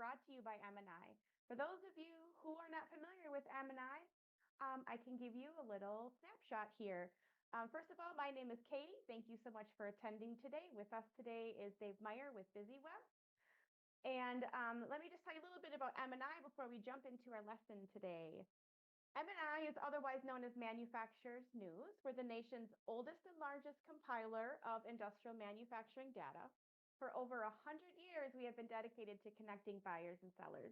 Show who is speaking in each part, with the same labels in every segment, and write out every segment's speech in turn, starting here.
Speaker 1: brought to you by MNI. For those of you who are not familiar with MNI, I can give you a little snapshot here. First of all, my name is Katie. Thank you so much for attending today. With us today is Dave Meyer with BizzyWeb. And let me just tell you a little bit about MNI before we jump into our lesson today. MNI is otherwise known as Manufacturers News. We're the nation's oldest and largest compiler of industrial manufacturing data. For over 100 years, we have been dedicated to connecting buyers and sellers.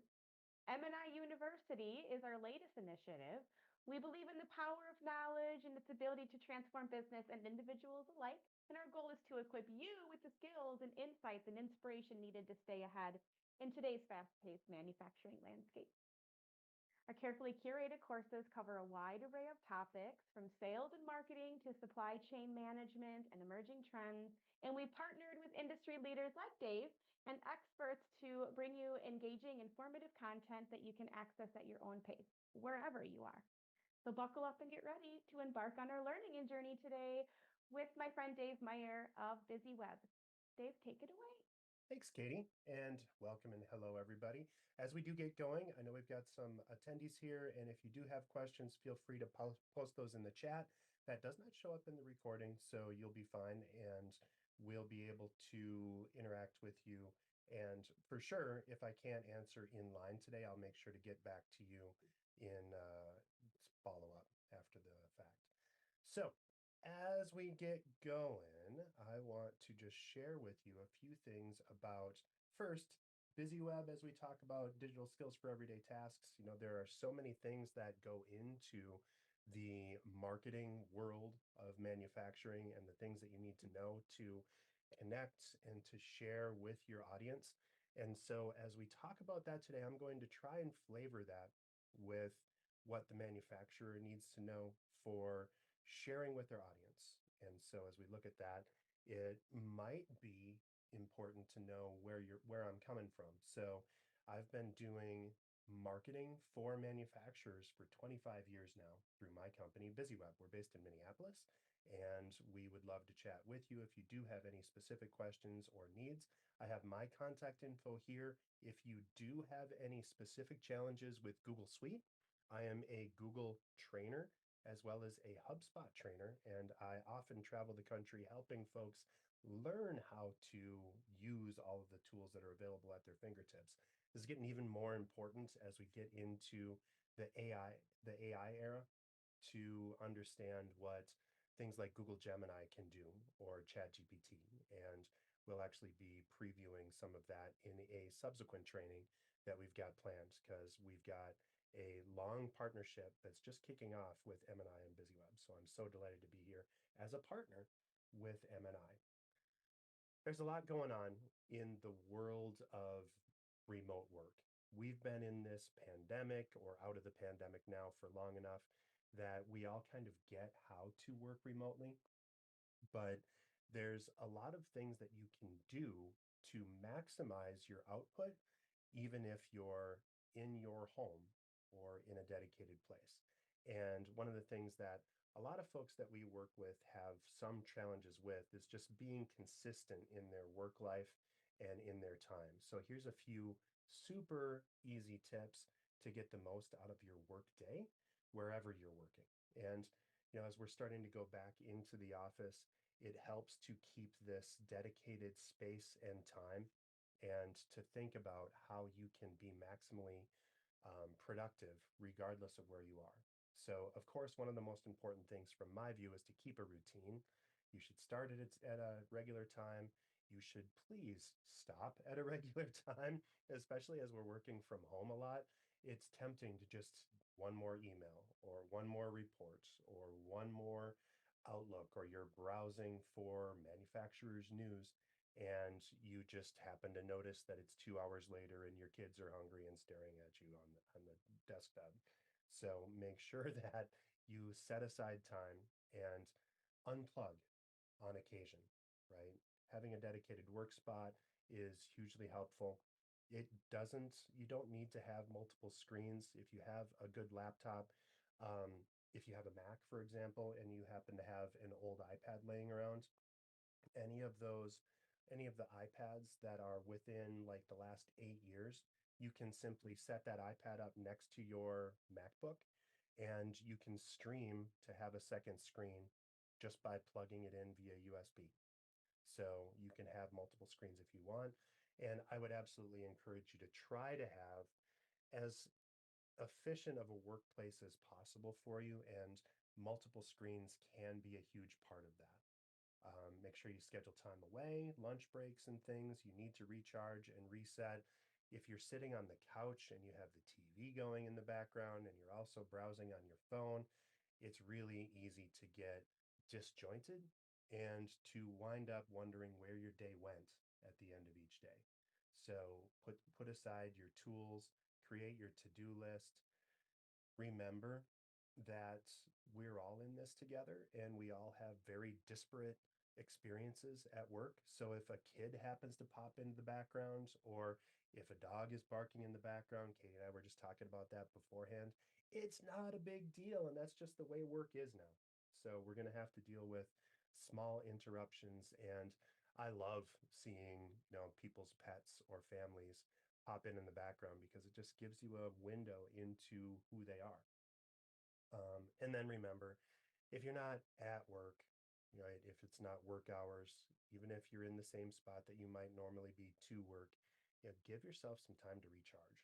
Speaker 1: MNI University is our latest initiative. We believe in the power of knowledge and its ability to transform business and individuals alike. And our goal is to equip you with the skills and insights and inspiration needed to stay ahead in today's fast-paced manufacturing landscape. Our carefully curated courses cover a wide array of topics, from sales and marketing to supply chain management and emerging trends. And we've partnered with industry leaders like Dave and experts to bring you engaging, informative content that you can access at your own pace, wherever you are. So buckle up and get ready to embark on our learning journey today with my friend Dave Meyer of BizzyWeb. Dave, take it away.
Speaker 2: Thanks, Katie, and welcome and hello, everybody. As we do get going, I know we've got some attendees here, and if you do have questions, feel free to post those in the chat. That does not show up in the recording, so you'll be fine, and we'll be able to interact with you. And for sure, if I can't answer in line today, I'll make sure to get back to you in follow-up after the fact. So as we get going, I want to just share with you a few things about, first, BizzyWeb. As we talk about digital skills for everyday tasks, there are so many things that go into the marketing world of manufacturing and the things that you need to know to connect and to share with your audience. And so as we talk about that today, I'm going to try and flavor that with what the manufacturer needs to know for sharing with their audience. And so as we look at that, it might be important to know where I'm coming from. So I've been doing marketing for manufacturers for 25 years now through my company, BizzyWeb. We're based in Minneapolis, and we would love to chat with you if you do have any specific questions or needs. I have my contact info here. If you do have any specific challenges with Google Suite, I am a Google trainer as well as a Hubspot trainer, and I often travel the country helping folks learn how to use all of the tools that are available at their fingertips. This is getting even more important as we get into the AI era, to understand what things like Google Gemini can do, or ChatGPT. And we'll actually be previewing some of that in a subsequent training that we've got planned, because we've got a long partnership that's just kicking off with MNI and BizzyWeb. So I'm so delighted to be here as a partner with MNI. There's a lot going on in the world of remote work. We've been in this pandemic, or out of the pandemic now, for long enough that we all kind of get how to work remotely. But there's a lot of things that you can do to maximize your output, even if you're in your home or in a dedicated place. And one of the things that a lot of folks that we work with have some challenges with is just being consistent in their work life and in their time. So here's a few super easy tips to get the most out of your work day wherever you're working. And as we're starting to go back into the office, it helps to keep this dedicated space and time, and to think about how you can be maximally productive regardless of where you are. So, of course, one of the most important things from my view is to keep a routine. You should start at a regular time. You should please stop at a regular time, especially as we're working from home a lot. It's tempting to just one more email or one more report or one more Outlook, or you're browsing for manufacturer's news, and you just happen to notice that it's 2 hours later and your kids are hungry and staring at you on the desktop. So make sure that you set aside time and unplug on occasion, right? Having a dedicated work spot is hugely helpful. You don't need to have multiple screens. If you have a good laptop, if you have a Mac, for example, and you happen to have an old iPad laying around, any of those any of the iPads that are within like the last 8 years, you can simply set that iPad up next to your MacBook and you can stream to have a second screen just by plugging it in via USB. So you can have multiple screens if you want. And I would absolutely encourage you to try to have as efficient of a workplace as possible for you, and multiple screens can be a huge part of that. Make sure you schedule time away, lunch breaks and things. You need to recharge and reset. If you're sitting on the couch and you have the TV going in the background and you're also browsing on your phone, it's really easy to get disjointed and to wind up wondering where your day went at the end of each day. So put aside your tools, create your to-do list. Remember that we're all in this together and we all have very disparate experiences at work. So if a kid happens to pop into the background, or if a dog is barking in the background, Katie and I were just talking about that beforehand, it's not a big deal. And that's just the way work is now. So we're going to have to deal with small interruptions. And I love seeing, people's pets or families pop in the background because it just gives you a window into who they are. And then remember, if you're not at work, right, if it's not work hours, even if you're in the same spot that you might normally be to work, give yourself some time to recharge.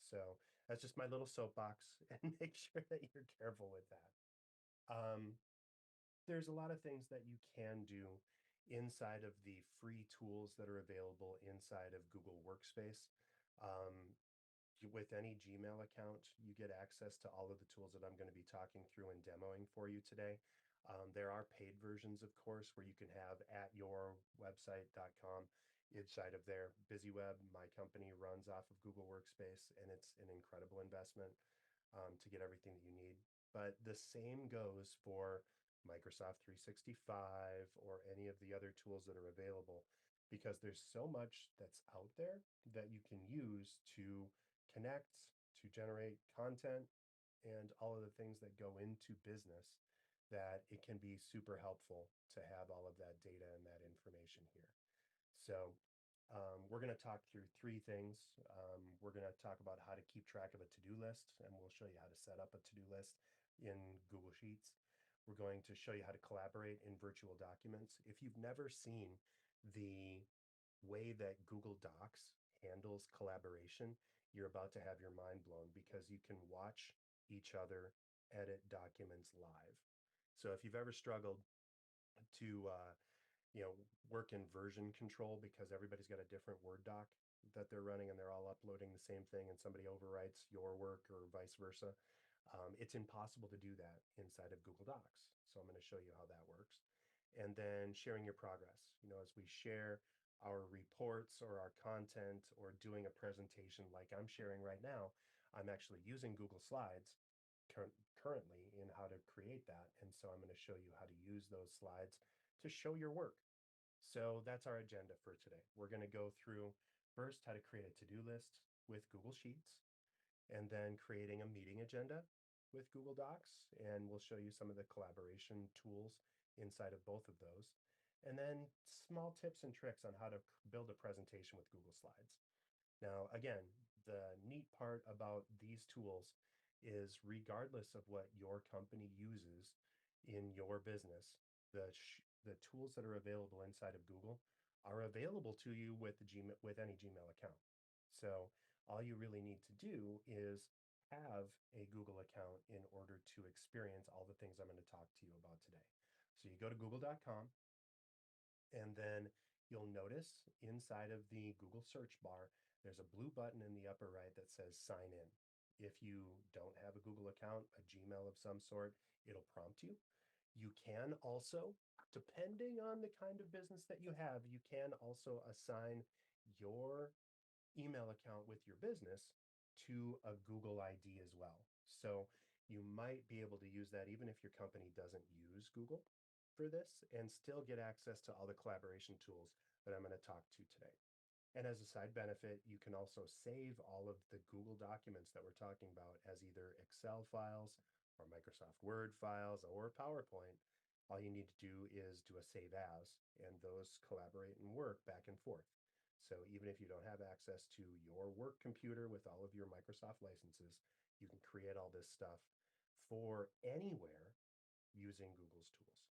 Speaker 2: So that's just my little soapbox, and make sure that you're careful with that. Um, there's a lot of things that you can do inside of the free tools that are available inside of Google Workspace. Um, with any Gmail account, you get access to all of the tools that I'm going to be talking through and demoing for you today. There are paid versions, of course, where you can have at yourwebsite.com. Inside of there, BizzyWeb, my company, runs off of Google Workspace, and it's an incredible investment to get everything that you need. But the same goes for Microsoft 365 or any of the other tools that are available, because there's so much that's out there that you can use to connect, to generate content, and all of the things that go into business, that it can be super helpful to have all of that data and that information here. So we're going to talk through three things. We're going to talk about how to keep track of a to-do list, and we'll show you how to set up a to-do list in Google Sheets. We're going to show you how to collaborate in virtual documents. If you've never seen the way that Google Docs handles collaboration, you're about to have your mind blown, because you can watch each other edit documents live. So if you've ever struggled to work in version control because everybody's got a different Word doc that they're running and they're all uploading the same thing and somebody overwrites your work or vice versa, it's impossible to do that inside of Google Docs. So I'm going to show you how that works. And then sharing your progress. As we share our reports or our content or doing a presentation like I'm sharing right now, I'm actually using Google Slides currently in how to create that. And so I'm going to show you how to use those slides to show your work. So that's our agenda for today. We're going to go through first how to create a to-do list with Google Sheets, and then creating a meeting agenda with Google Docs. And we'll show you some of the collaboration tools inside of both of those. And then small tips and tricks on how to build a presentation with Google Slides. Now, again, the neat part about these tools is, regardless of what your company uses in your business, the tools that are available inside of Google are available to you with any Gmail account. So all you really need to do is have a Google account in order to experience all the things I'm going to talk to you about today. So you go to google.com, and then you'll notice inside of the Google search bar, there's a blue button in the upper right that says sign in. If you don't have a Google account, a Gmail of some sort, it'll prompt you. You can also, depending on the kind of business that you have, you can also assign your email account with your business to a Google ID as well. So you might be able to use that even if your company doesn't use Google for this, and still get access to all the collaboration tools that I'm going to talk to today. And as a side benefit, you can also save all of the Google documents that we're talking about as either Excel files or Microsoft Word files or PowerPoint all you need to do is do a save as, and those collaborate and work back and forth. So even if you don't have access to your work computer with all of your Microsoft licenses, you can create all this stuff for anywhere using Google's tools.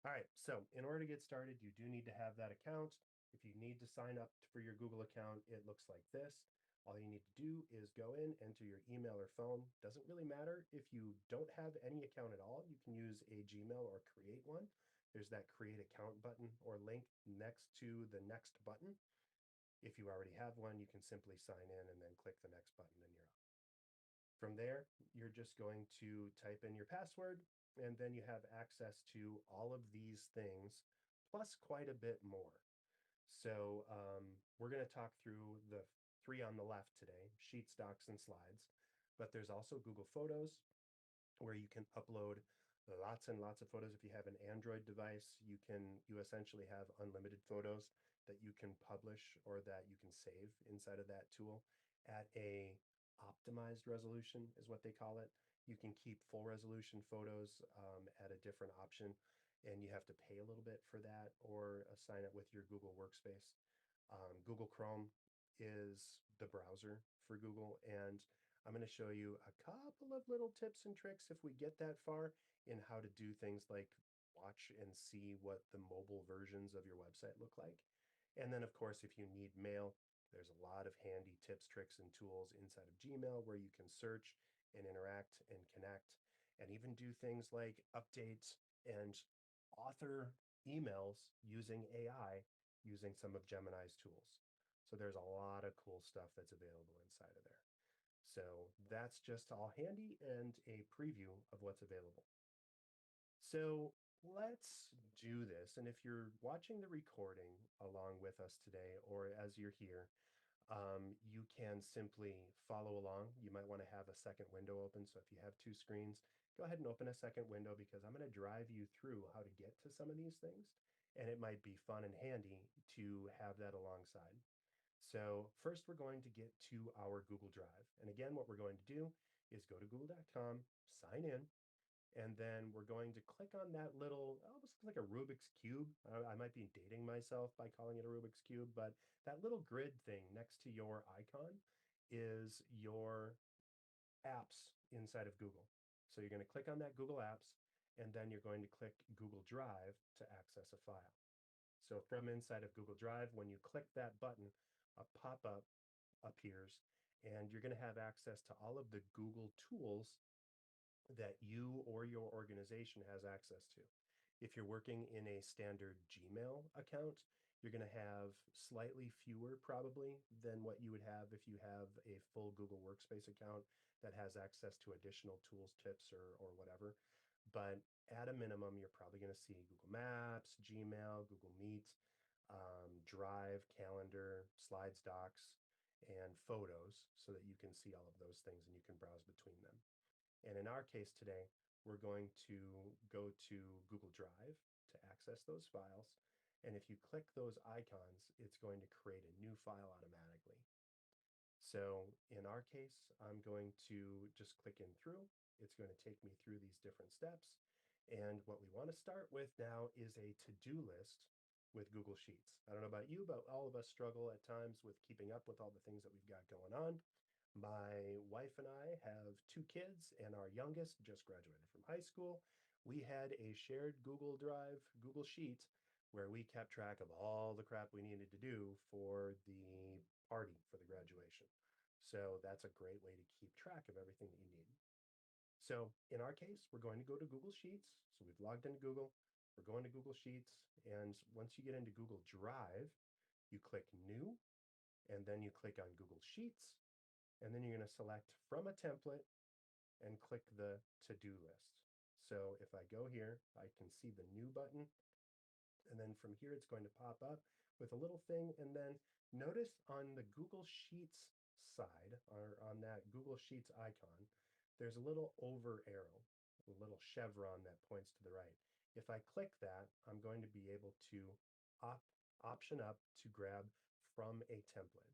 Speaker 2: All right, so in order to get started, you do need to have that account. If you need to sign up for your Google account, it looks like this. All you need to do is go in, enter your email or phone. Doesn't really matter if you don't have any account at all. You can use a Gmail or create one. There's that create account button or link next to the next button. If you already have one, you can simply sign in and then click the next button and you're off. From there, you're just going to type in your password, and then you have access to all of these things, plus quite a bit more. So we're going to talk through the three on the left today, Sheets, Docs, and Slides. But there's also Google Photos, where you can upload lots and lots of photos. If you have an Android device, you essentially have unlimited photos that you can publish or that you can save inside of that tool at a optimized resolution is what they call it. You can keep full resolution photos at a different option, and you have to pay a little bit for that or sign it with your Google Workspace. Google Chrome is the browser for Google, and I'm going to show you a couple of little tips and tricks if we get that far in how to do things like watch and see what the mobile versions of your website look like. And then, of course, if you need mail, there's a lot of handy tips, tricks, and tools inside of Gmail where you can search and interact and connect and even do things like updates and author emails using AI using some of Gemini's tools. So there's a lot of cool stuff that's available inside of there. So that's just all handy and a preview of what's available. So let's do this. And if you're watching the recording along with us today, or as you're here, you can simply follow along. You might want to have a second window open. So if you have two screens, go ahead and open a second window because I'm going to drive you through how to get to some of these things. And it might be fun and handy to have that alongside. So first we're going to get to our Google Drive. And again, what we're going to do is go to google.com, sign in, and then we're going to click on that little, almost looks like a Rubik's Cube. I might be dating myself by calling it a Rubik's Cube, but that little grid thing next to your icon is your apps inside of Google. So you're going to click on that Google Apps, and then you're going to click Google Drive to access a file. So from inside of Google Drive, when you click that button, a pop-up appears, and you're going to have access to all of the Google tools that you or your organization has access to. If you're working in a standard Gmail account, you're going to have slightly fewer probably than what you would have if you have a full Google Workspace account that has access to additional tools, tips, or whatever. But at a minimum, you're probably going to see Google Maps, Gmail, Google Meet, Drive, Calendar, Slides, Docs, and Photos so that you can see all of those things and you can browse between them. And in our case today, we're going to go to Google Drive to access those files. And if you click those icons, it's going to create a new file automatically. So in our case, I'm going to just click in through. It's going to take me through these different steps. And what we want to start with now is a to-do list with Google Sheets. I don't know about you, but all of us struggle at times with keeping up with all the things that we've got going on. My wife and I have two kids, and our youngest just graduated from high school. We had a shared Google Drive, Google Sheet, where we kept track of all the crap we needed to do for the party for the graduation. So that's a great way to keep track of everything that you need. So in our case, we're going to go to Google Sheets. So we've logged into Google. We're going to Google Sheets. And once you get into Google Drive, you click New, and then you click on Google Sheets. And then you're going to select from a template and click the to-do list. So if I go here, I can see the new button. And then from here, it's going to pop up with a little thing. And then notice on the Google Sheets side, or on that Google Sheets icon, there's a little over arrow, a little chevron that points to the right. If I click that, I'm going to be able to option up to grab from a template.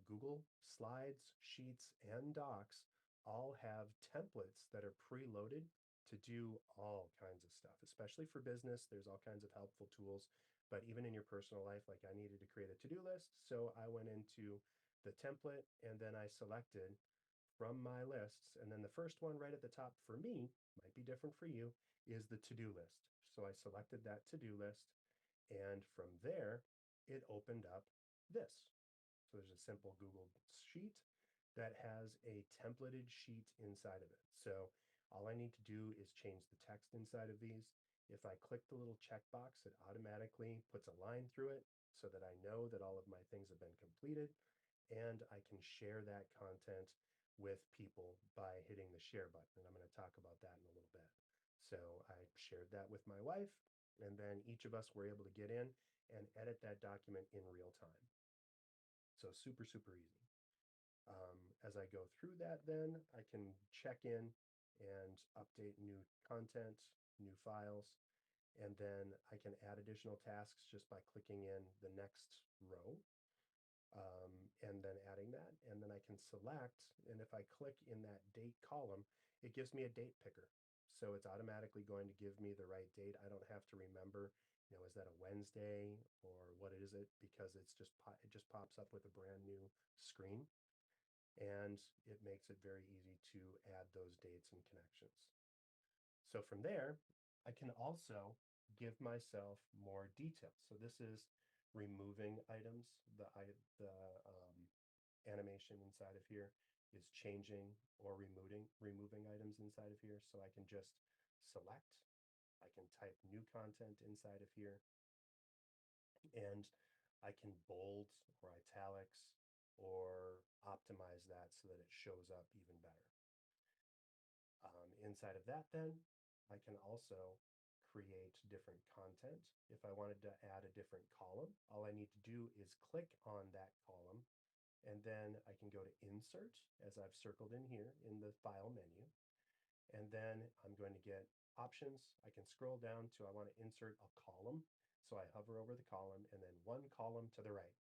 Speaker 2: Google Slides, Sheets, and Docs all have templates that are preloaded to do all kinds of stuff, especially for business. There's all kinds of helpful tools, but even in your personal life, like I needed to create a to-do list. So I went into the template and then I selected from my lists. And then the first one right at the top for me, might be different for you, is the to-do list. So I selected that to-do list. And from there, it opened up this. So there's a simple Google sheet that has a templated sheet inside of it. So all I need to do is change the text inside of these. If I click the little checkbox, it automatically puts a line through it so that I know that all of my things have been completed, and I can share that content with people by hitting the share button. And I'm going to talk about that in a little bit. So I shared that with my wife, and then each of us were able to get in and edit that document in real time. So super, super easy. As I go through that, then I can check in and update new content, new files, and then I can add additional tasks just by clicking in the next row, and then adding that. And then I can select, and if I click in that date column, it gives me a date picker. So it's automatically going to give me the right date. I don't have to remember, is that a Wednesday or what is it? Because it just pops up with a brand new screen, and it makes it very easy to add those dates and connections. So from there, I can also give myself more detail. So this is removing items. The animation inside of here is changing or removing items inside of here. So I can just select, I can type new content inside of here, and I can bold or italics or optimize that so that it shows up even better. Inside of that, then, I can also create different content. If I wanted to add a different column, all I need to do is click on that column, and then I can go to Insert, as I've circled in here in the File menu. And then I'm going to get options. I can scroll down to I want to insert a column. So I hover over the column and then one column to the right.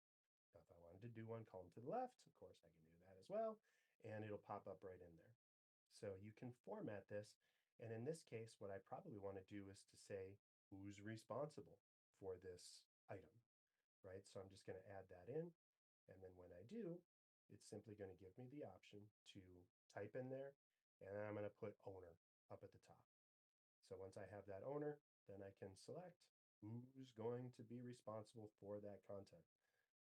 Speaker 2: Now, if I wanted to do one column to the left, of course, I can do that as well, and it'll pop up right in there. So you can format this. And in this case, what I probably want to do is to say who's responsible for this item, right? So I'm just going to add that in. And then when I do, it's simply going to give me the option to type in there, and then I'm going to put owner up at the top. So once I have that owner, then I can select who's going to be responsible for that content.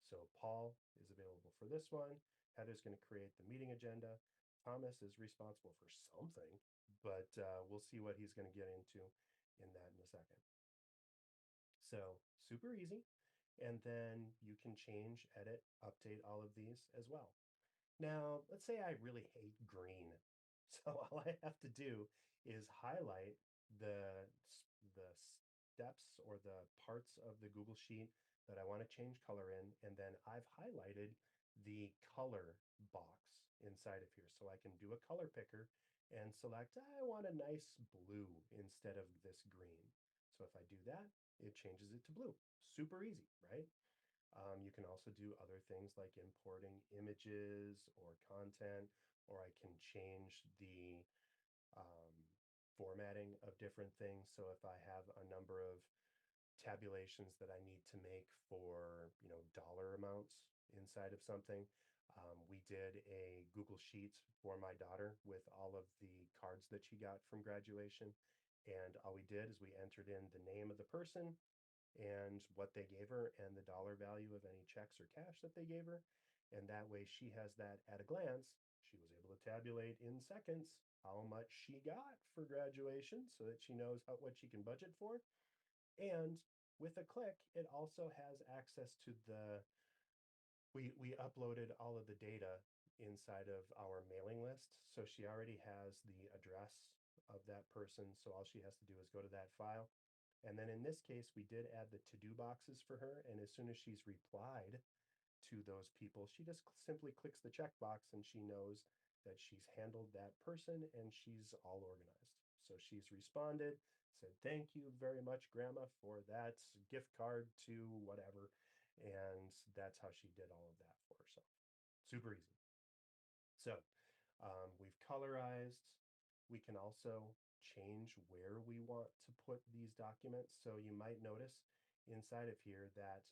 Speaker 2: So Paul is available for this one. Heather's going to create the meeting agenda. Thomas is responsible for something, but we'll see what he's going to get into in that in a second. So super easy. And then you can change, edit, update all of these as well. Now, let's say I really hate green. So all I have to do is highlight the steps or the parts of the Google Sheet that I want to change color in, and then I've highlighted the color box inside of here. So I can do a color picker and select, I want a nice blue instead of this green. So if I do that, it changes it to blue. Super easy, right? You can also do other things like importing images or content, or I can change the um, formatting of different things. So if I have a number of tabulations that I need to make for, dollar amounts inside of something, we did a Google Sheets for my daughter with all of the cards that she got from graduation. And all we did is we entered in the name of the person and what they gave her and the dollar value of any checks or cash that they gave her. And that way she has that at a glance. She was able to tabulate in seconds how much she got for graduation so that she knows what she can budget for. And with a click, it also has access to we uploaded all of the data inside of our mailing list. So she already has the address of that person. So all she has to do is go to that file. And then in this case, we did add the to-do boxes for her. And as soon as she's replied to those people, she just simply clicks the checkbox and she knows that she's handled that person and she's all organized. So she's responded, said, thank you very much, Grandma, for that gift card to whatever. And that's how she did all of that for herself. Super easy. So we've colorized. We can also change where we want to put these documents. So you might notice inside of here that,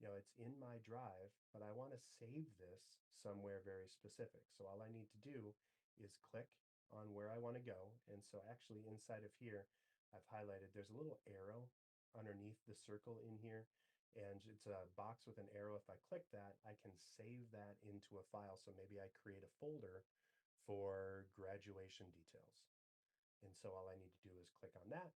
Speaker 2: it's in my drive, but I want to save this somewhere very specific. So all I need to do is click on where I want to go. And so actually inside of here, I've highlighted, there's a little arrow underneath the circle in here, and it's a box with an arrow. If I click that, I can save that into a file. So maybe I create a folder for graduation details. And so all I need to do is click on that,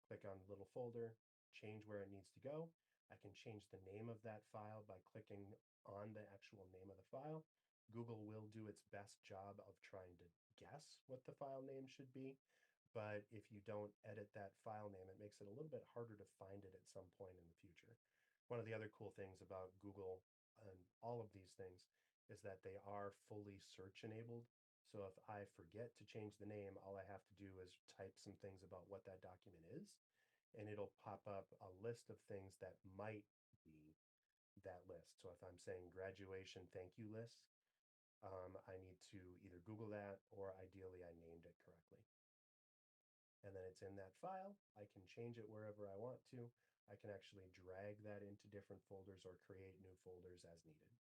Speaker 2: click on the little folder, change where it needs to go. I can change the name of that file by clicking on the actual name of the file. Google will do its best job of trying to guess what the file name should be. But if you don't edit that file name, it makes it a little bit harder to find it at some point in the future. One of the other cool things about Google and all of these things is that they are fully search enabled. So if I forget to change the name, all I have to do is type some things about what that document is, and it'll pop up a list of things that might be that list. So if I'm saying graduation thank you list, I need to either Google that or ideally I named it correctly. And then it's in that file. I can change it wherever I want to. I can actually drag that into different folders or create new folders as needed.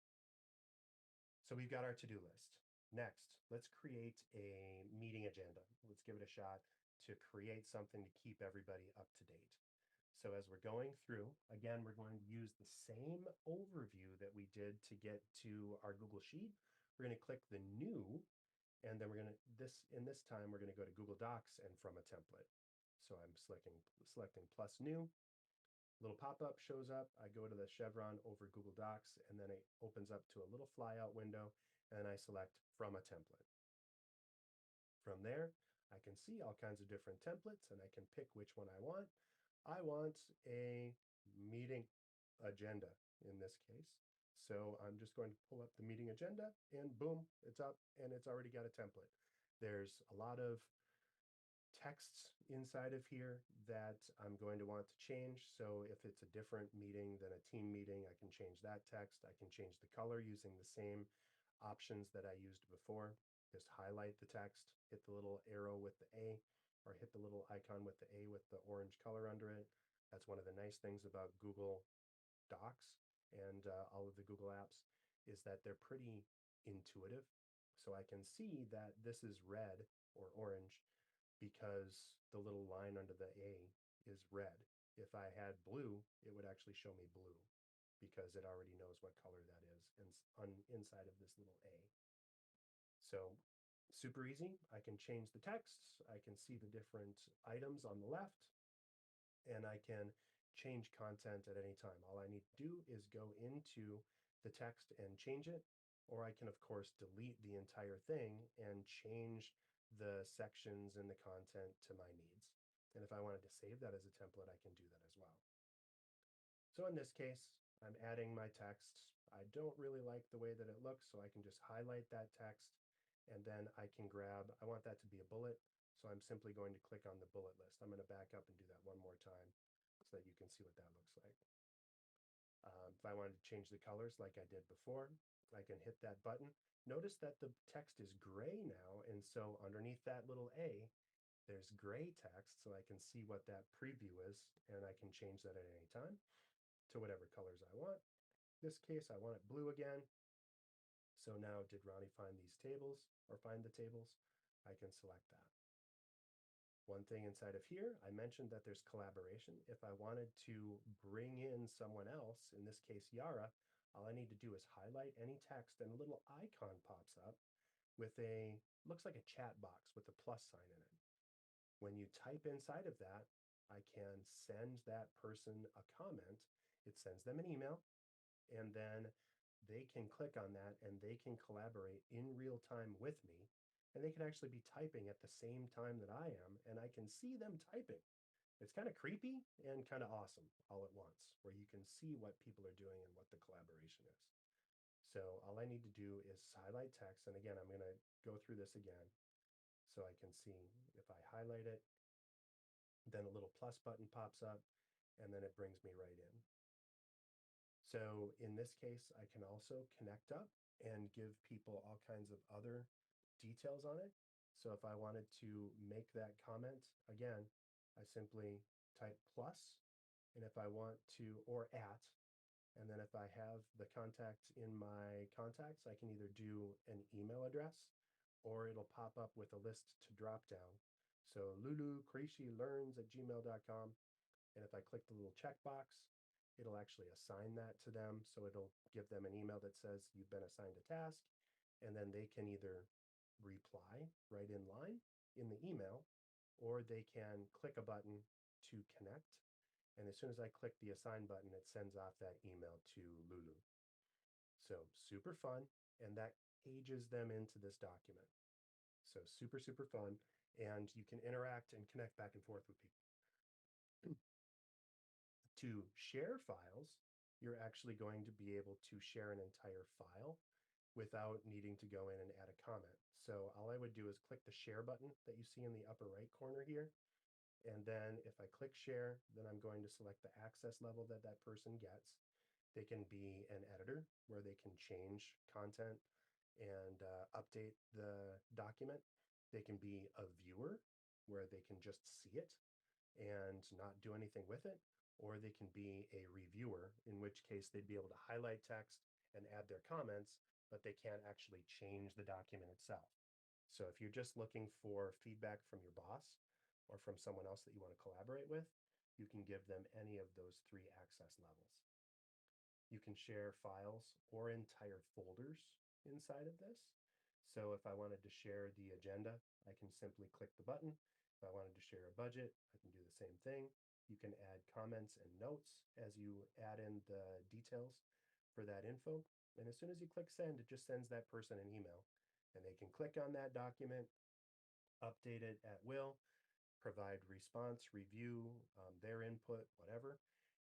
Speaker 2: So we've got our to-do list. Next, let's create a meeting agenda. Let's give it a shot to create something to keep everybody up to date. So as we're going through, again, we're going to use the same overview that we did to get to our Google Sheet. We're going to click the new, and then we're going to, in this time, we're going to go to Google Docs and from a template. So I'm selecting plus new. Little pop-up shows up. I go to the chevron over Google Docs, and then it opens up to a little flyout window, and I select from a template. From there, I can see all kinds of different templates, and I can pick which one I want. I want a meeting agenda in this case. So I'm just going to pull up the meeting agenda, and boom, it's up, and it's already got a template. There's a lot of texts inside of here that I'm going to want to change. So if it's a different meeting than a team meeting, I can change that text. I can change the color using the same options that I used before. Just highlight the text, hit the little arrow with the A, or hit the little icon with the A with the orange color under it. That's one of the nice things about Google Docs and all of the Google apps, is that they're pretty intuitive. So I can see that this is red or orange because the little line under the A is red. If I had blue, it would actually show me blue because it already knows what color that is inside of this little A. So super easy. I can change the texts. I can see the different items on the left, and I can change content at any time. All I need to do is go into the text and change it, or I can, of course, delete the entire thing and change the sections and the content to my needs. And if I wanted to save that as a template, I can do that as well. So in this case, I'm adding my text. I don't really like the way that it looks, so I can just highlight that text, and then I can grab, I want that to be a bullet, so I'm simply going to click on the bullet list. I'm going to back up and do that one more time so that you can see what that looks like. If I wanted to change the colors like I did before, I can hit that button. Notice that the text is gray now, and so underneath that little A, there's gray text, so I can see what that preview is, and I can change that at any time to whatever colors I want. In this case, I want it blue again. So now, did Ronnie find these tables or find the tables? I can select that. One thing inside of here, I mentioned that there's collaboration. If I wanted to bring in someone else, in this case, Yara, all I need to do is highlight any text and a little icon pops up with looks like a chat box with a plus sign in it. When you type inside of that, I can send that person a comment. It sends them an email, and then they can click on that and they can collaborate in real time with me. And they can actually be typing at the same time that I am, and I can see them typing. It's kind of creepy and kind of awesome all at once, where you can see what people are doing and what the collaboration is. So all I need to do is highlight text. And again, I'm going to go through this again so I can see. If I highlight it, then a little plus button pops up, and then it brings me right in. So in this case, I can also connect up and give people all kinds of other details on it. So if I wanted to make that comment, again, I simply type plus, and if I want to, or at, and then if I have the contact in my contacts, I can either do an email address or it'll pop up with a list to drop down. So lulucreashylearns@gmail.com. And if I click the little checkbox, it'll actually assign that to them. So it'll give them an email that says you've been assigned a task. And then they can either reply right in line in the email, or they can click a button to connect. And as soon as I click the assign button, it sends off that email to Lulu. So super fun. And that ages them into this document. So super, super fun. And you can interact and connect back and forth with people. To share files, you're actually going to be able to share an entire file without needing to go in and add a comment. So all I would do is click the share button that you see in the upper right corner here. And then if I click share, then I'm going to select the access level that that person gets. They can be an editor where they can change content and update the document. They can be a viewer where they can just see it and not do anything with it, or they can be a reviewer, in which case they'd be able to highlight text and add their comments, but they can't actually change the document itself. So if you're just looking for feedback from your boss or from someone else that you want to collaborate with, you can give them any of those three access levels. You can share files or entire folders inside of this. So if I wanted to share the agenda, I can simply click the button. If I wanted to share a budget, I can do the same thing. You can add comments and notes as you add in the details for that info. And as soon as you click send, it just sends that person an email. And they can click on that document, update it at will, provide response, review, their input, whatever.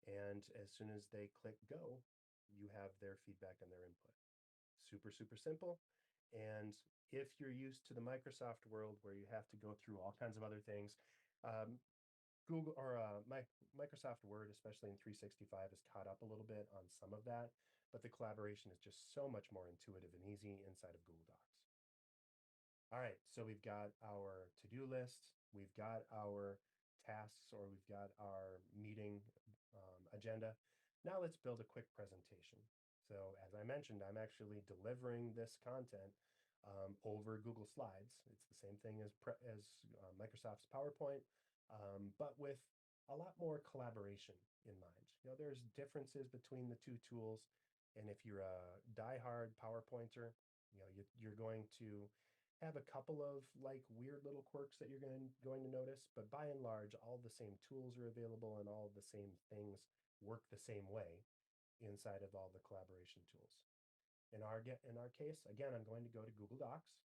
Speaker 2: And as soon as they click go, you have their feedback and their input. Super, super simple. And if you're used to the Microsoft world where you have to go through all kinds of other things, um, Google or Microsoft Word, especially in 365, has caught up a little bit on some of that, but the collaboration is just so much more intuitive and easy inside of Google Docs. All right, so we've got our to-do list, we've got our tasks, or we've got our meeting agenda. Now let's build a quick presentation. So as I mentioned, I'm actually delivering this content over Google Slides. It's the same thing as Microsoft's PowerPoint, but with a lot more collaboration in mind. You know, there's differences between the two tools, and if you're a diehard PowerPointer, you know, you're going to have a couple of like weird little quirks that you're going to notice, but by and large, all the same tools are available and all the same things work the same way inside of all the collaboration tools. In our case, again, I'm going to go to Google Docs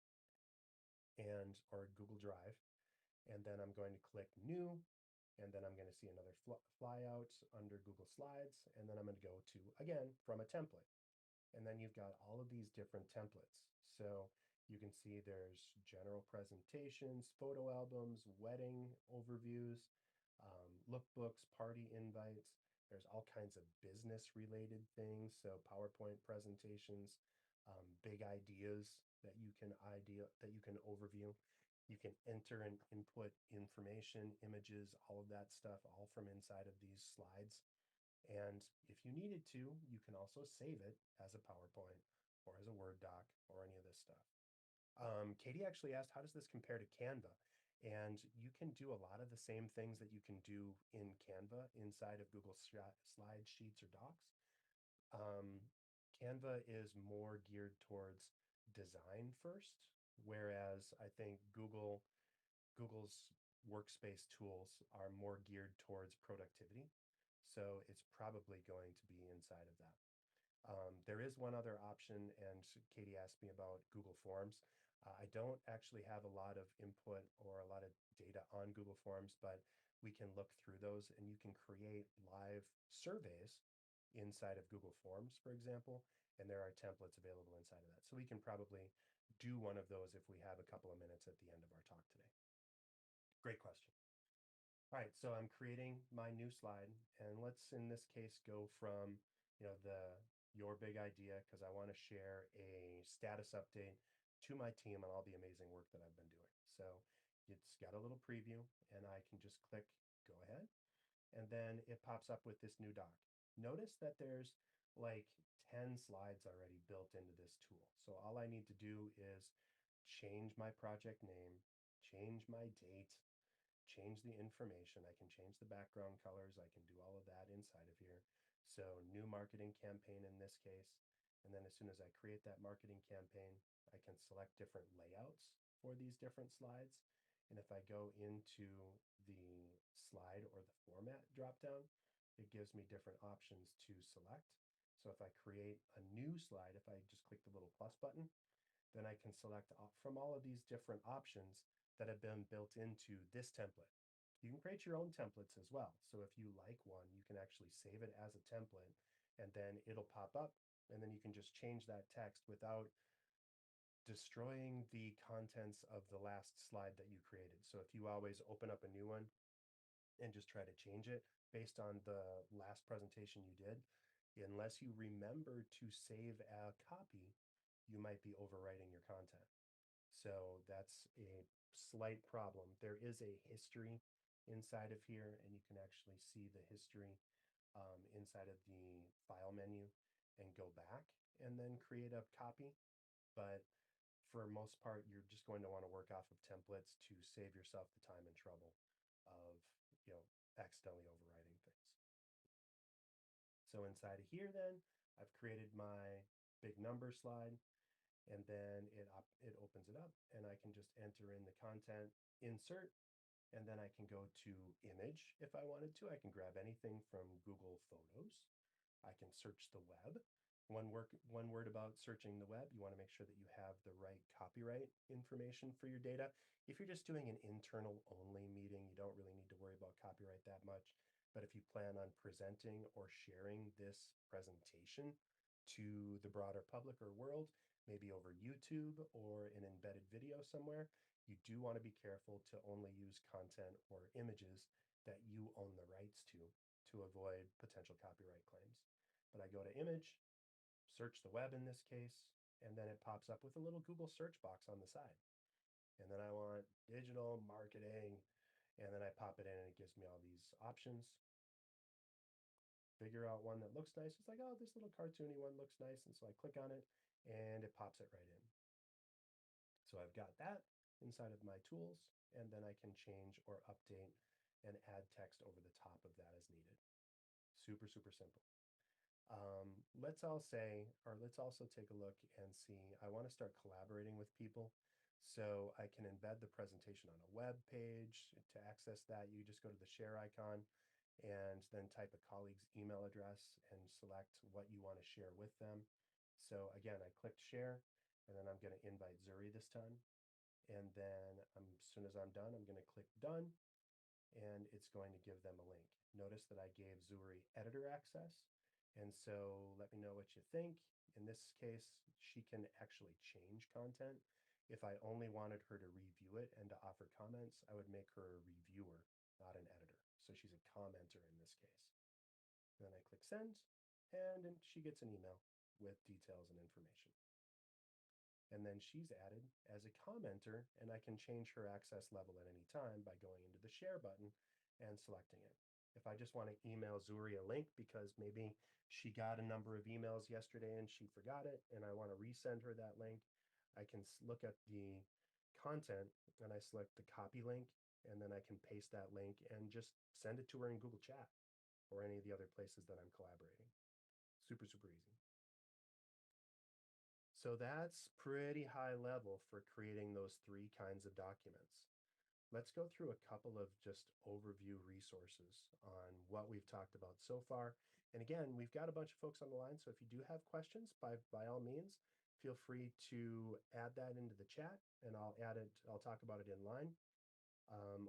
Speaker 2: and or Google Drive, and then I'm going to click New, and then I'm going to see another flyout under Google Slides, and then I'm going to go to, again, from a template. And then you've got all of these different templates. So you can see there's general presentations, photo albums, wedding overviews, lookbooks, party invites. There's all kinds of business related things. So PowerPoint presentations, big ideas that you can overview. You can enter and input information, images, all of that stuff, all from inside of these slides. And if you needed to, you can also save it as a PowerPoint or as a Word doc or any of this stuff. Katie actually asked, how does this compare to Canva? And you can do a lot of the same things that you can do in Canva inside of Google Slides, Sheets, or Docs. Canva is more geared towards design first, whereas I think Google's workspace tools are more geared towards productivity. So it's probably going to be inside of that. There is one other option, and Katie asked me about Google Forms. I don't actually have a lot of input or a lot of data on Google Forms, but we can look through those and you can create live surveys inside of Google Forms, for example, and there are templates available inside of that. So we can probably do one of those if we have a couple of minutes at the end of our talk today. Great question. All right, so I'm creating my new slide, and let's in this case go from, you know, your big idea, because I want to share a status update to my team on all the amazing work that I've been doing. So it's got a little preview, and I can just click go ahead, and then it pops up with this new doc. Notice that there's like 10 slides already built into this tool. So all I need to do is change my project name, change my date, change the information. I can change the background colors. I can do all of that inside of here. So new marketing campaign in this case. And then as soon as I create that marketing campaign, I can select different layouts for these different slides. And if I go into the slide or the format dropdown, it gives me different options to select. So if I create a new slide, if I just click the little plus button, then I can select from all of these different options that have been built into this template. You can create your own templates as well. So if you like one, you can actually save it as a template, and then it'll pop up, and then you can just change that text without destroying the contents of the last slide that you created. So if you always open up a new one and just try to change it based on the last presentation you did, unless you remember to save a copy, you might be overwriting your content. So that's a slight problem. There is a history inside of here, and you can actually see the history inside of the file menu and go back and then create a copy. But for most part, you're just going to want to work off of templates to save yourself the time and trouble of, accidentally overwriting things. So inside of here then, I've created my big number slide, and then it opens it up, and I can just enter in the content, insert, and then I can go to image if I wanted to. I can grab anything from Google Photos. I can search the web. One word about searching the web, you want to make sure that you have the right copyright information for your data. If you're just doing an internal only meeting, you don't really need to worry about copyright that much. But if you plan on presenting or sharing this presentation to the broader public or world, maybe over YouTube or an embedded video somewhere, you do want to be careful to only use content or images that you own the rights to avoid potential copyright claims. But I go to image, search the web in this case, and then it pops up with a little Google search box on the side. And then I want digital marketing, and then I pop it in and it gives me all these options. Figure out one that looks nice. It's like, oh, this little cartoony one looks nice. And so I click on it and it pops it right in. So I've got that inside of my tools, and then I can change or update and add text over the top of that as needed. Super, super simple. Let's also take a look and see, I want to start collaborating with people. So I can embed the presentation on a web page. To access that, you just go to the share icon and then type a colleague's email address and select what you want to share with them. So again, I clicked share, and then I'm going to invite Zuri this time. And then as soon as I'm done, I'm going to click done, and it's going to give them a link. Notice that I gave Zuri editor access. And so let me know what you think. In this case, she can actually change content. If I only wanted her to review it and to offer comments, I would make her a reviewer, not an editor. So she's a commenter in this case. Then I click send, and she gets an email with details and information. And then she's added as a commenter, and I can change her access level at any time by going into the share button and selecting it. If I just want to email Zuri a link because maybe she got a number of emails yesterday and she forgot it, and I want to resend her that link, I can look at the content and I select the copy link, and then I can paste that link and just send it to her in Google Chat or any of the other places that I'm collaborating. Super, super easy. So that's pretty high level for creating those three kinds of documents. Let's go through a couple of just overview resources on what we've talked about so far. And again, we've got a bunch of folks on the line, so if you do have questions, by all means, feel free to add that into the chat, and I'll talk about it in line.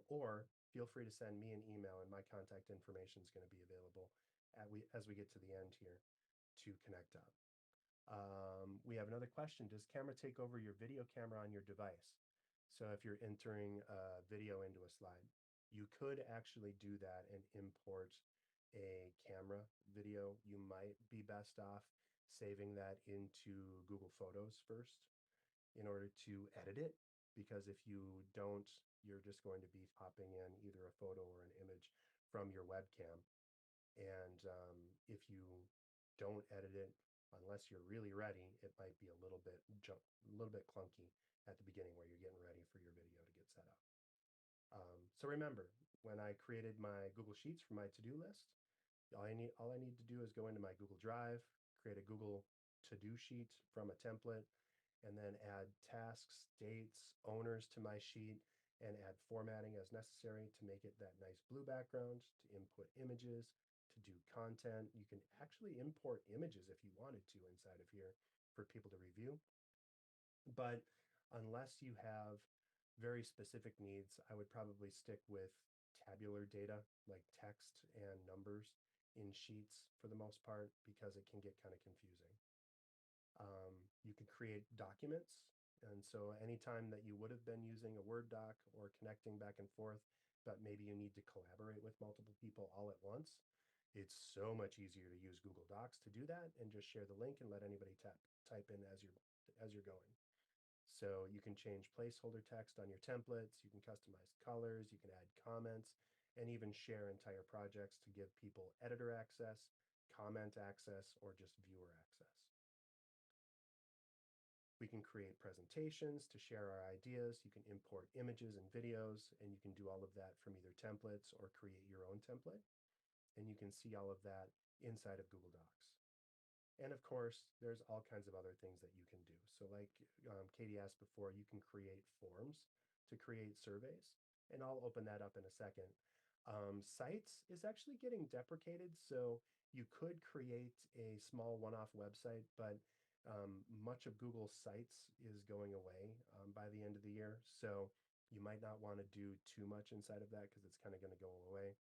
Speaker 2: Or feel free to send me an email, and my contact information is going to be available as we get to the end here to connect up. We have another question. Does camera take over your video camera on your device? So if you're entering a video into a slide, you could actually do that and import a camera video. You might be best off saving that into Google Photos first in order to edit it, because if you don't, you're just going to be popping in either a photo or an image from your webcam. And if you don't edit it, unless you're really ready, it might be a little bit clunky at the beginning where you're getting ready for your video to get set up. So remember, when I created my Google Sheets for my to-do list, all I need to do is go into my Google Drive, create a Google to-do sheet from a template, and then add tasks, dates, owners to my sheet, and add formatting as necessary to make it that nice blue background, to input images, to do content. You can actually import images if you wanted to inside of here for people to review. But unless you have very specific needs, I would probably stick with tabular data like text and numbers in sheets for the most part, because it can get kind of confusing. You can create documents. And so anytime that you would have been using a Word doc or connecting back and forth, but maybe you need to collaborate with multiple people all at once, it's so much easier to use Google Docs to do that and just share the link and let anybody type in as you're going. So you can change placeholder text on your templates, you can customize colors, you can add comments, and even share entire projects to give people editor access, comment access, or just viewer access. We can create presentations to share our ideas. You can import images and videos, and you can do all of that from either templates or create your own template. And you can see all of that inside of Google Docs. And of course, there's all kinds of other things that you can do. So like Katie asked before, you can create forms to create surveys, and I'll open that up in a second. Sites is actually getting deprecated, so you could create a small one-off website, but much of Google's sites is going away by the end of the year. So you might not want to do too much inside of that because it's kind of going to go away.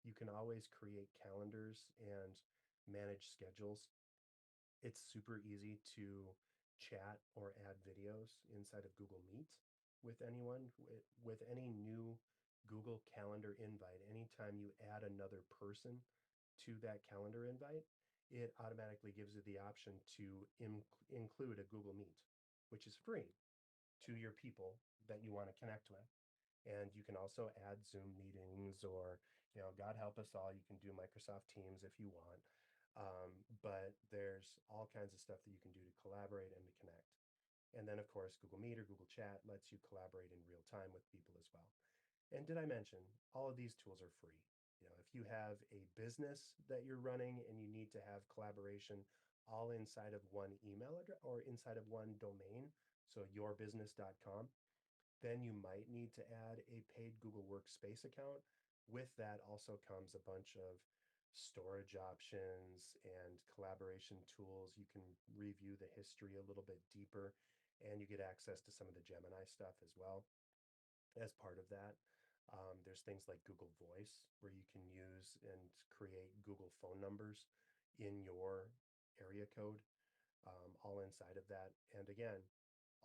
Speaker 2: You can always create calendars and manage schedules. It's super easy to chat or add videos inside of Google Meet with anyone. With any new Google Calendar invite, anytime you add another person to that calendar invite, it automatically gives you the option to include a Google Meet, which is free to your people that you want to connect with. And you can also add Zoom meetings, or, God help us all, you can do Microsoft Teams if you want. But there's all kinds of stuff that you can do to collaborate and to connect. And then, of course, Google Meet or Google Chat lets you collaborate in real time with people as well. And did I mention all of these tools are free? If you have a business that you're running and you need to have collaboration all inside of one email address or inside of one domain, so yourbusiness.com, then you might need to add a paid Google Workspace account. With that also comes a bunch of storage options and collaboration tools. You can review the history a little bit deeper, and you get access to some of the Gemini stuff as well as part of that. There's things like Google Voice, where you can use and create Google phone numbers in your area code, all inside of that. And again,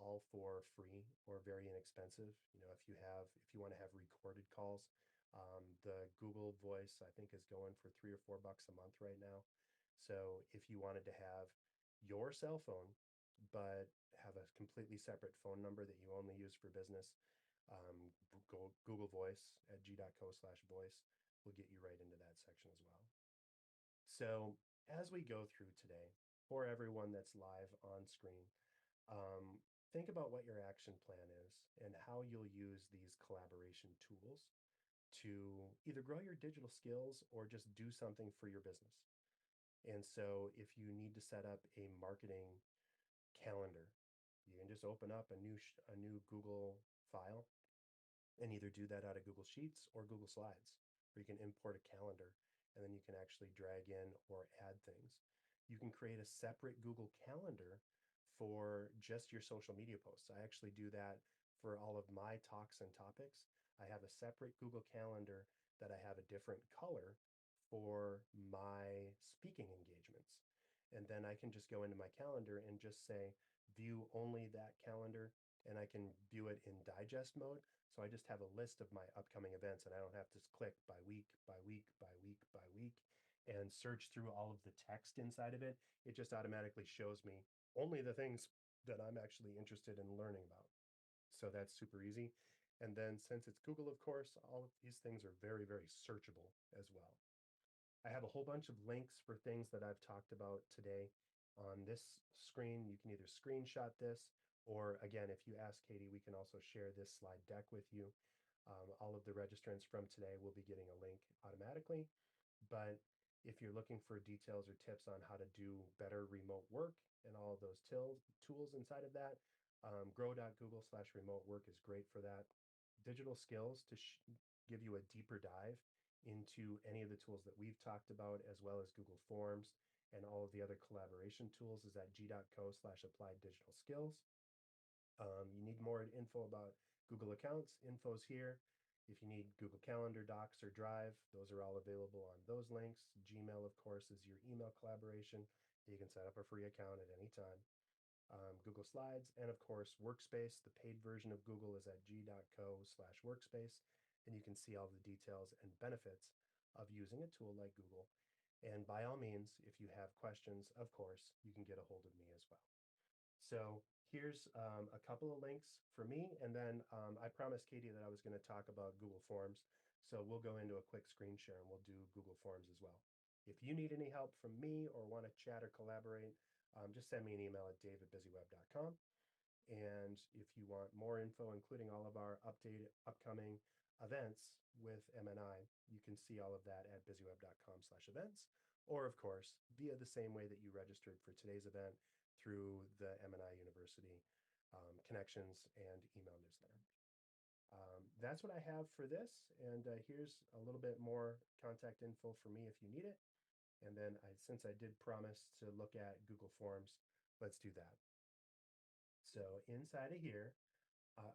Speaker 2: all for free or very inexpensive. If you want to have recorded calls, the Google Voice, I think, is going for $3 or $4 a month right now. So if you wanted to have your cell phone, but have a completely separate phone number that you only use for business, Google Voice at g.co/voice will get you right into that section as well. So as we go through today, for everyone that's live on screen, think about what your action plan is and how you'll use these collaboration tools to either grow your digital skills or just do something for your business. And so if you need to set up a marketing calendar, you can just open up a new Google file and either do that out of Google Sheets or Google Slides, where you can import a calendar and then you can actually drag in or add things. You can create a separate Google Calendar for just your social media posts. I actually do that for all of my talks and topics. I have a separate Google Calendar that I have a different color for my speaking engagements. And then I can just go into my calendar and just say, view only that calendar, and I can view it in digest mode. So I just have a list of my upcoming events, and I don't have to click by week, by week, by week, by week, and search through all of the text inside of it. It just automatically shows me only the things that I'm actually interested in learning about. So that's super easy. And then since it's Google, of course, all of these things are very, very searchable as well. I have a whole bunch of links for things that I've talked about today on this screen. You can either screenshot this, or again, if you ask Katie, we can also share this slide deck with you. All of the registrants from today will be getting a link automatically. But if you're looking for details or tips on how to do better remote work and all of those tools inside of that, grow.google/remote work is great for that. Digital skills to give you a deeper dive into any of the tools that we've talked about, as well as Google Forms and all of the other collaboration tools, is at g.co/applied digital skills. You need more info about Google accounts, info's here. If you need Google Calendar, Docs, or Drive, those are all available on those links. Gmail, of course, is your email collaboration. You can set up a free account at any time. Google Slides, and of course, Workspace. The paid version of Google is at g.co/workspace, and you can see all the details and benefits of using a tool like Google. And by all means, if you have questions, of course, you can get a hold of me as well. So here's a couple of links for me, and then I promised Katie that I was going to talk about Google Forms. So we'll go into a quick screen share and we'll do Google Forms as well. If you need any help from me or want to chat or collaborate, just send me an email at dave@bizzyweb.com. And if you want more info, including all of our upcoming events with MNI, you can see all of that at bizzyweb.com/events, or of course, via the same way that you registered for today's event through the MNI University connections and email newsletter. That's what I have for this. And here's a little bit more contact info for me if you need it. And then since I did promise to look at Google Forms, let's do that. So inside of here,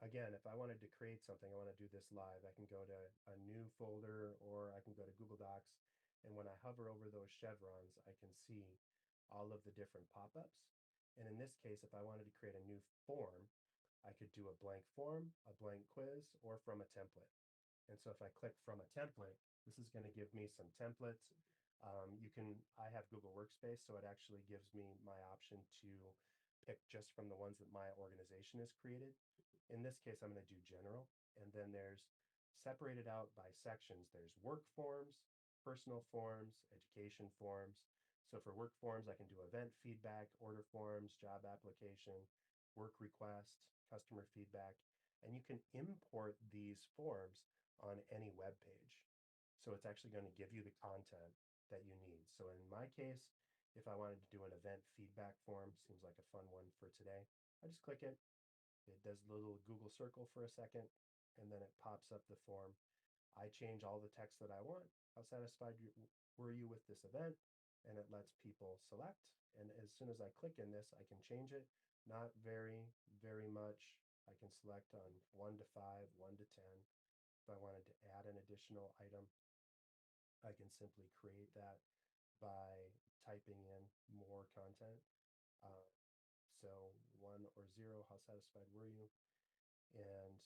Speaker 2: again, if I wanted to create something, I want to do this live, I can go to a new folder or I can go to Google Docs. And when I hover over those chevrons, I can see all of the different pop-ups. And in this case, if I wanted to create a new form, I could do a blank form, a blank quiz, or from a template. And so if I click from a template, this is going to give me some templates. I have Google Workspace, so it actually gives me my option to pick just from the ones that my organization has created. In this case, I'm going to do general, and then there's separated out by sections. There's work forms, personal forms, education forms. So for work forms, I can do event feedback, order forms, job application, work request, customer feedback, and you can import these forms on any web page. So it's actually going to give you the content that you need. So in my case, if I wanted to do an event feedback form, seems like a fun one for today, I just click it. It does a little Google circle for a second, and then it pops up the form. I change all the text that I want. How satisfied were you with this event? And it lets people select. And as soon as I click in this, I can change it. Not very, very much. I can select on 1 to 5, 1 to 10. If I wanted to add an additional item, I can simply create that by typing in more content. Uh, so 1 or 0, how satisfied were you? And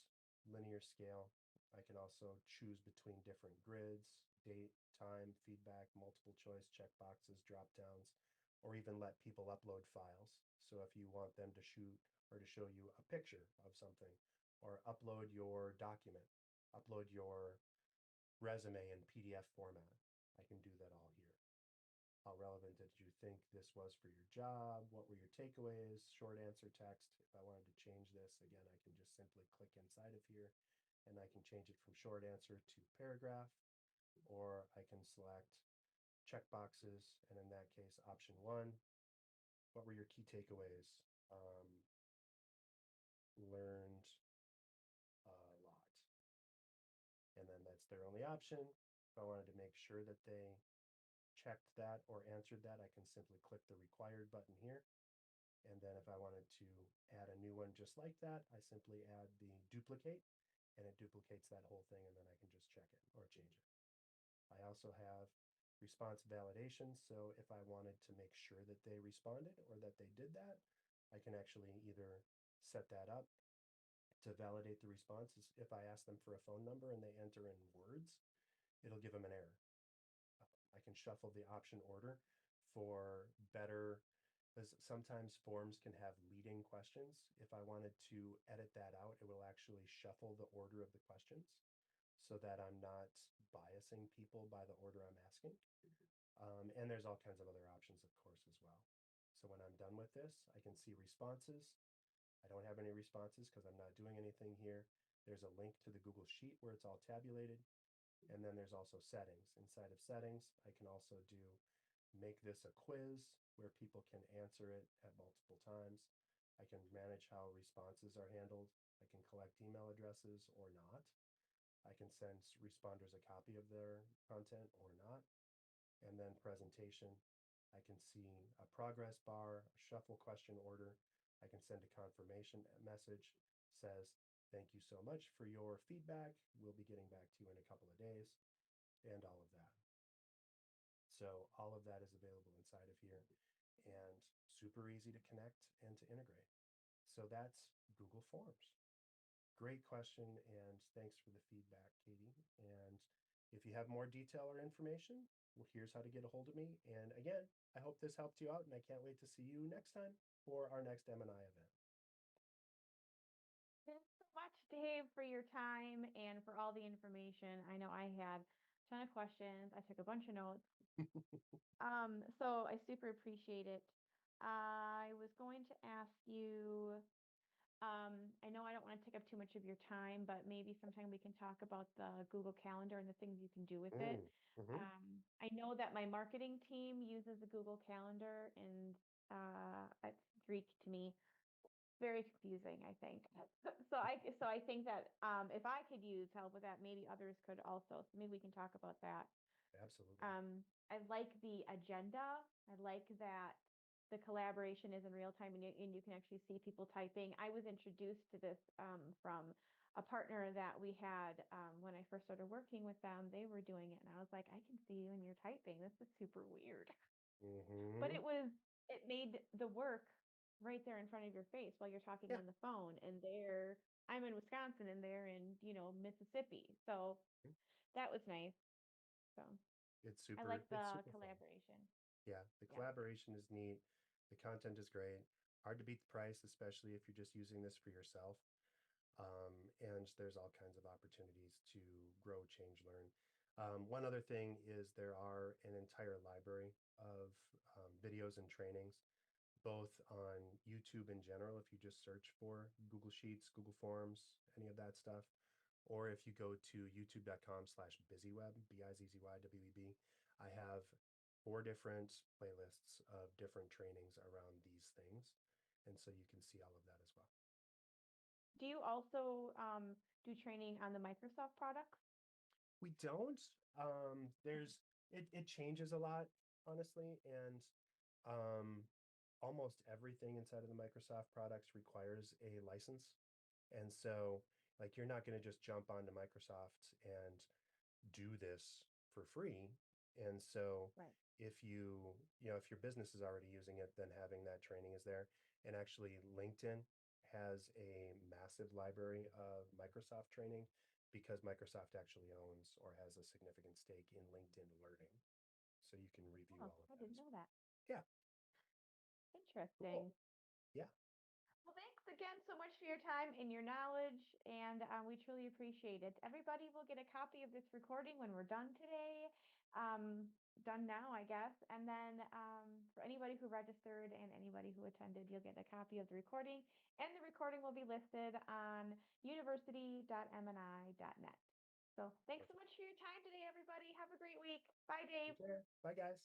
Speaker 2: linear scale, I can also choose between different grids, date, time, feedback, multiple choice, checkboxes, drop downs, or even let people upload files. So if you want them to shoot or to show you a picture of something, or upload your document, upload your resume in PDF format, I can do that all here. How relevant did you think this was for your job? What were your takeaways? Short answer text. If I wanted to change this, again, I can just simply click inside of here and I can change it from short answer to paragraph, or I can select checkboxes. And in that case, option 1, what were your key takeaways? Learned a lot. And then that's their only option. If I wanted to make sure that they checked that or answered that, I can simply click the required button here. And then if I wanted to add a new one just like that, I simply add the duplicate, and it duplicates that whole thing, and then I can just check it or change it. I also have response validation. So if I wanted to make sure that they responded or that they did that, I can actually either set that up to validate the responses. If I ask them for a phone number and they enter in words, it'll give them an error. I can shuffle the option order for better Because sometimes forms can have leading questions. If I wanted to edit that out, it will actually shuffle the order of the questions so that I'm not biasing people by the order I'm asking. And there's all kinds of other options, of course, as well. So when I'm done with this, I can see responses. I don't have any responses because I'm not doing anything here. There's a link to the Google Sheet where it's all tabulated. And then there's also settings. Inside of settings, I can also do make this a quiz where people can answer it at multiple times. I can manage how responses are handled. I can collect email addresses or not. I can send responders a copy of their content or not. And then presentation, I can see a progress bar, a shuffle question order. I can send a confirmation message, says, thank you so much for your feedback. We'll be getting back to you in a couple of days, and all of that. So all of that is available inside of here and super easy to connect and to integrate. So that's Google Forms. Great question, and thanks for the feedback, Katie. And if you have more detail or information, well, here's how to get a hold of me. And again, I hope this helped you out, and I can't wait to see you next time for our next MNI event.
Speaker 1: Thanks so much, Dave, for your time and for all the information. I know I had a ton of questions. I took a bunch of notes. So I super appreciate it. I was going to ask you, I know I don't want to take up too much of your time, but maybe sometime we can talk about the Google Calendar and the things you can do with it.
Speaker 2: Mm-hmm.
Speaker 1: I know that my marketing team uses the Google Calendar, and it's Greek to me. Very confusing, I think. So I think that if I could use help with that, maybe others could also. So maybe we can talk about that.
Speaker 2: Absolutely.
Speaker 1: I like the agenda. I like that the collaboration is in real time, and you can actually see people typing. I was introduced to this from a partner that we had when I first started working with them. They were doing it, and I was like, I can see you when you're typing. This is super weird. But
Speaker 2: Mm-hmm.
Speaker 1: it made the work right there in front of your face while you're talking
Speaker 2: Yeah,
Speaker 1: on the phone. And I'm in Wisconsin and they're in, Mississippi. So that was nice. So I like
Speaker 2: it's
Speaker 1: the
Speaker 2: super fun.
Speaker 1: collaboration.
Speaker 2: Yeah, the
Speaker 1: Yeah.
Speaker 2: collaboration is neat. The content is great. Hard to beat the price, especially if you're just using this for yourself. And there's all kinds of opportunities to grow, change, learn. One other thing is there are an entire library of videos and trainings, both on YouTube in general, if you just search for Google Sheets, Google Forms, any of that stuff, or if you go to youtube.com/BizzyWeb, BizzyWeb, I have 4 different playlists of different trainings around these things. And so you can see all of that as well.
Speaker 1: Do you also do training on the Microsoft products?
Speaker 2: We don't. It changes a lot, honestly, and um, almost everything inside of the Microsoft products requires a license. And so, like, you're not going to just jump onto Microsoft and do this for free. And so,
Speaker 1: Right.
Speaker 2: if your business is already using it, then having that training is there. And actually, LinkedIn has a massive library of Microsoft training because Microsoft actually owns or has a significant stake in LinkedIn Learning. So you can review
Speaker 1: Oh,
Speaker 2: all of
Speaker 1: I
Speaker 2: that
Speaker 1: didn't
Speaker 2: as
Speaker 1: know
Speaker 2: well.
Speaker 1: that.
Speaker 2: Yeah, cool.
Speaker 1: Interesting.
Speaker 2: Yeah,
Speaker 1: Well, thanks again so much for your time and your knowledge, and we truly appreciate it. Everybody will get a copy of this recording when we're done today. Done now, I guess. And then for anybody who registered and anybody who attended, you'll get a copy of the recording. And the recording will be listed on university.mni.net. So thanks so
Speaker 2: perfect.
Speaker 1: much for your time today, everybody. Have a great week. Bye, Dave.
Speaker 2: Take care. Bye, guys.